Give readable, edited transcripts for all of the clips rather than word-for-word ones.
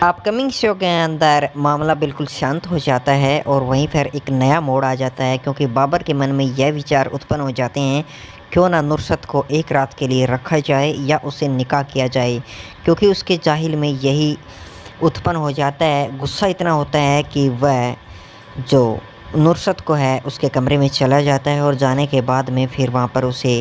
Upcoming show के अंदर मामला बिल्कुल शांत हो जाता है और वहीं पर एक नया मोड़ आ जाता है क्योंकि बाबर के मन में यह विचार उत्पन्न हो जाते हैं, क्यों ना नुसरत को एक रात के लिए रखा जाए या उसे निकाह किया जाए। क्योंकि उसके जाहिल में यही उत्पन्न हो जाता है। गुस्सा इतना होता है कि वह जो नुसरत को है उसके कमरे में चला जाता है और जाने के बाद में फिर वहाँ पर उसे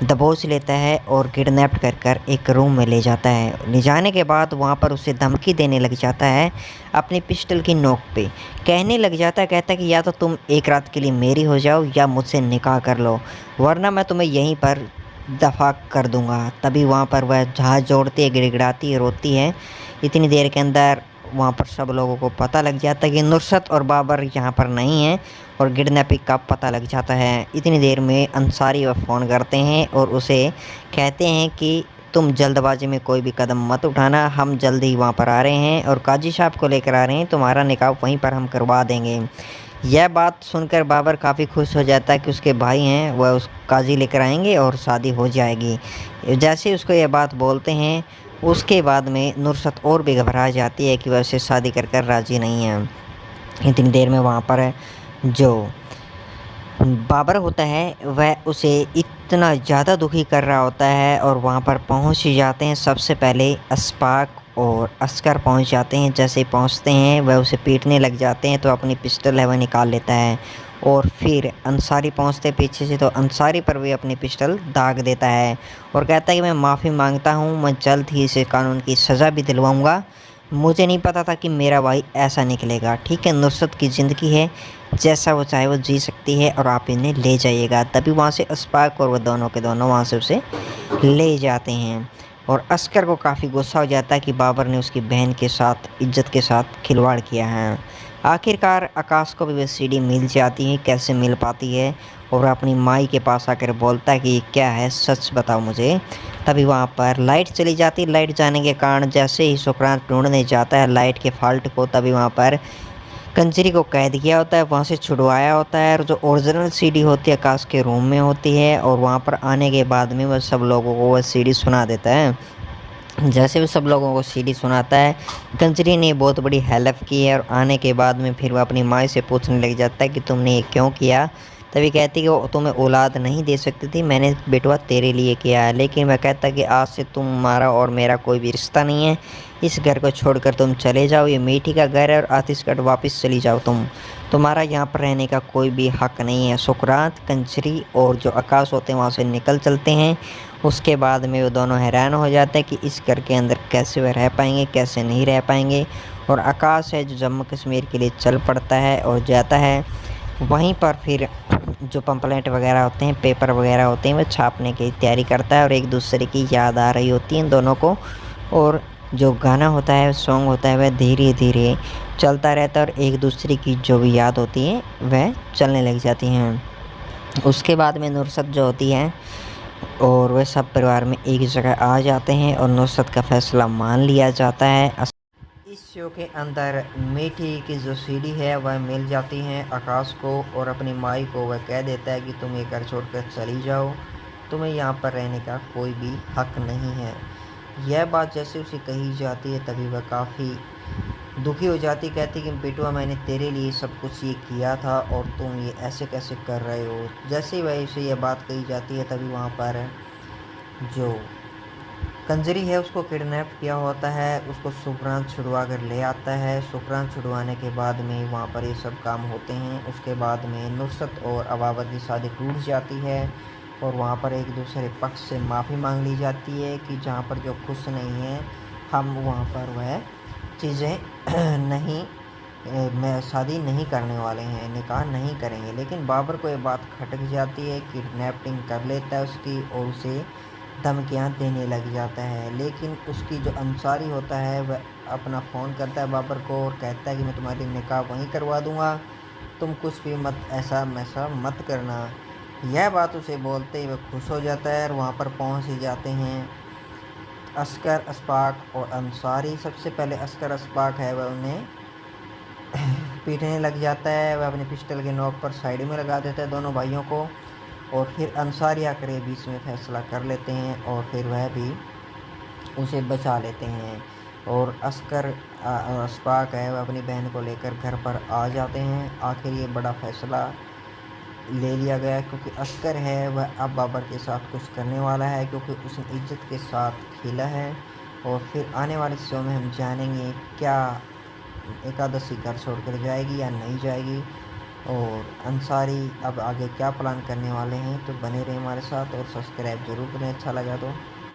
दबोच लेता है और किडनैप कर एक रूम में ले जाता है। ले जाने के बाद वहाँ पर उसे धमकी देने लग जाता है अपनी पिस्टल की नोक पे। कहने लग जाता है, कहता है कि या तो तुम एक रात के लिए मेरी हो जाओ या मुझसे निकाह कर लो, वरना मैं तुम्हें यहीं पर दफ़ा कर दूंगा। तभी वहाँ पर वह जहाज़ जोड़ती है, गिड़गिड़ाती है, रोती है। इतनी देर के अंदर वहाँ पर सब लोगों को पता लग जाता है कि नुसरत और बाबर यहाँ पर नहीं हैं और किडनैपिंग का पता लग जाता है। इतनी देर में अंसारी वह फ़ोन करते हैं और उसे कहते हैं कि तुम जल्दबाजी में कोई भी कदम मत उठाना, हम जल्द ही वहाँ पर आ रहे हैं और काजी साहब को लेकर आ रहे हैं, तुम्हारा निकाह वहीं पर हम करवा देंगे। यह बात सुनकर बाबर काफ़ी खुश हो जाता है कि उसके भाई हैं वह उस काजी लेकर आएंगे और शादी हो जाएगी। जैसे ही उसको यह बात बोलते हैं उसके बाद में नुसरत और भी घबरा जाती है कि वह उससे शादी कर राज़ी नहीं है। इतनी देर में वहाँ पर जो बाबर होता है वह उसे इतना ज़्यादा दुखी कर रहा होता है और वहाँ पर पहुँच ही जाते हैं। सबसे पहले अशफाक और अस्कर पहुँच जाते हैं। जैसे ही पहुँचते हैं वह उसे पीटने लग जाते हैं तो अपनी पिस्टल है वह निकाल लेता है और फिर अंसारी पहुँचते पीछे से तो अंसारी पर भी अपनी पिस्टल दाग देता है और कहता है कि मैं माफ़ी मांगता हूँ, मैं जल्द ही इसे कानून की सज़ा भी दिलवाऊँगा। मुझे नहीं पता था कि मेरा भाई ऐसा निकलेगा। ठीक है, नुसरत की ज़िंदगी है, जैसा वो चाहे वो जी सकती है और आप इन्हें ले जाइएगा। तभी वहाँ से अशफाक और वह दोनों के दोनों वहाँ से उसे ले जाते हैं और अस्कर को काफ़ी गुस्सा हो जाता है कि बाबर ने उसकी बहन के साथ इज्जत के साथ खिलवाड़ किया है। आखिरकार आकाश को भी वह सीढ़ी मिल जाती है। कैसे मिल पाती है और अपनी माई के पास आकर बोलता है कि ये क्या है, सच बताओ मुझे। तभी वहाँ पर लाइट चली जाती है। लाइट जाने के कारण जैसे ही सुकरान ढूंढने जाता है लाइट के फॉल्ट को, तभी वहाँ पर कंजरी को कैद किया होता है, वहाँ से छुड़वाया होता है और जो ओरिजिनल सीडी होती है आकाश के रूम में होती है और वहाँ पर आने के बाद में वह सब लोगों को वह सीडी सुना देता है। जैसे भी सब लोगों को सीडी सुनाता है, कंजरी ने बहुत बड़ी हेल्प की है और आने के बाद में फिर वह अपनी माँ से पूछने लग जाता है कि तुमने ये क्यों किया। तभी कहती है कि वो तुम्हें औलाद नहीं दे सकती थी, मैंने बेटवा तेरे लिए किया है। लेकिन मैं कहता कि आज से तुम्हारा और मेरा कोई भी रिश्ता नहीं है, इस घर को छोड़कर तुम चले जाओ, ये मीठी का घर है और आतिशगढ़ वापस चली जाओ तुम्हारा यहाँ पर रहने का कोई भी हक नहीं है। सुकरात, कंजरी और जो आकाश होते हैं वहाँ से निकल चलते हैं। उसके बाद में वो दोनों हैरान हो जाते हैं कि इस घर के अंदर कैसे वह रह पाएंगे, कैसे नहीं रह पाएंगे। और आकाश है जो जम्मू कश्मीर के लिए चल पड़ता है और जाता है। वहीं पर फिर जो पंपलेट वगैरह होते हैं, पेपर वगैरह होते हैं, वह छापने की तैयारी करता है और एक दूसरे की याद आ रही होती है इन दोनों को। और जो गाना होता है, सॉन्ग होता है, वह धीरे धीरे चलता रहता है और एक दूसरे की जो भी याद होती है वह चलने लग जाती हैं। उसके बाद में नुसरत जो होती है और वह सब परिवार में एक जगह आ जाते हैं और नुसरत का फैसला मान लिया जाता है। इस शो के अंदर मीठी की जो सीडी है वह मिल जाती है आकाश को और अपनी माई को वह कह देता है कि तुम ये घर छोड़कर चली जाओ, तुम्हें यहाँ पर रहने का कोई भी हक नहीं है। यह बात जैसे उसे कही जाती है तभी वह काफ़ी दुखी हो जाती, कहती कि बेटुआ मैंने तेरे लिए सब कुछ ये किया था और तुम ये ऐसे कैसे कर रहे हो। जैसे ही वह उसे यह बात कही जाती है तभी वहाँ पर जो कंजरी है उसको किडनैप किया होता है, उसको सुकरान छुड़वा कर ले आता है। सुकरान छुड़वाने के बाद में वहाँ पर ये सब काम होते हैं। उसके बाद में नुसरत और अबावत की शादी टूट जाती है और वहाँ पर एक दूसरे पक्ष से माफ़ी मांग ली जाती है कि जहाँ पर जो खुश नहीं है हम वहाँ पर वह चीज़ें नहीं मैं शादी नहीं करने वाले हैं, निकाह नहीं करेंगे। लेकिन बाबर को ये बात खटक जाती है, किडनैपिंग कर लेता है उसकी और उसे धमकियाँ देने लग जाता है। लेकिन उसकी जो अंसारी होता है वह अपना फ़ोन करता है बाबर को और कहता है कि मैं तुम्हारी निकाह वहीं करवा दूँगा, तुम कुछ भी मत ऐसा वैसा मत करना। यह बात उसे बोलते ही वह खुश हो जाता है और वहाँ पर पहुँच ही जाते हैं अस्कर, अशफाक और अंसारी। सबसे पहले अस्कर अशफाक है वह उन्हें पीटने लग जाता है, वह अपनी पिस्टल के नोक पर साइड में लगा देता है दोनों भाइयों को और फिर अंसारी आकर बीच में फैसला कर लेते हैं और फिर वह भी उसे बचा लेते हैं। और अस्कर अशफाक है वह अपनी बहन को लेकर घर पर आ जाते हैं। आखिर ये बड़ा फैसला ले लिया गया क्योंकि अस्कर है वह अब बाबर के साथ कुछ करने वाला है, क्योंकि उसने इज्जत के साथ खेला है। और फिर आने वाले शो में हम जानेंगे क्या एकादशी घर छोड़कर जाएगी या नहीं जाएगी, और अंसारी अब आगे क्या प्लान करने वाले हैं। तो बने रहे हमारे साथ और सब्सक्राइब जरूर करें अच्छा लगा तो।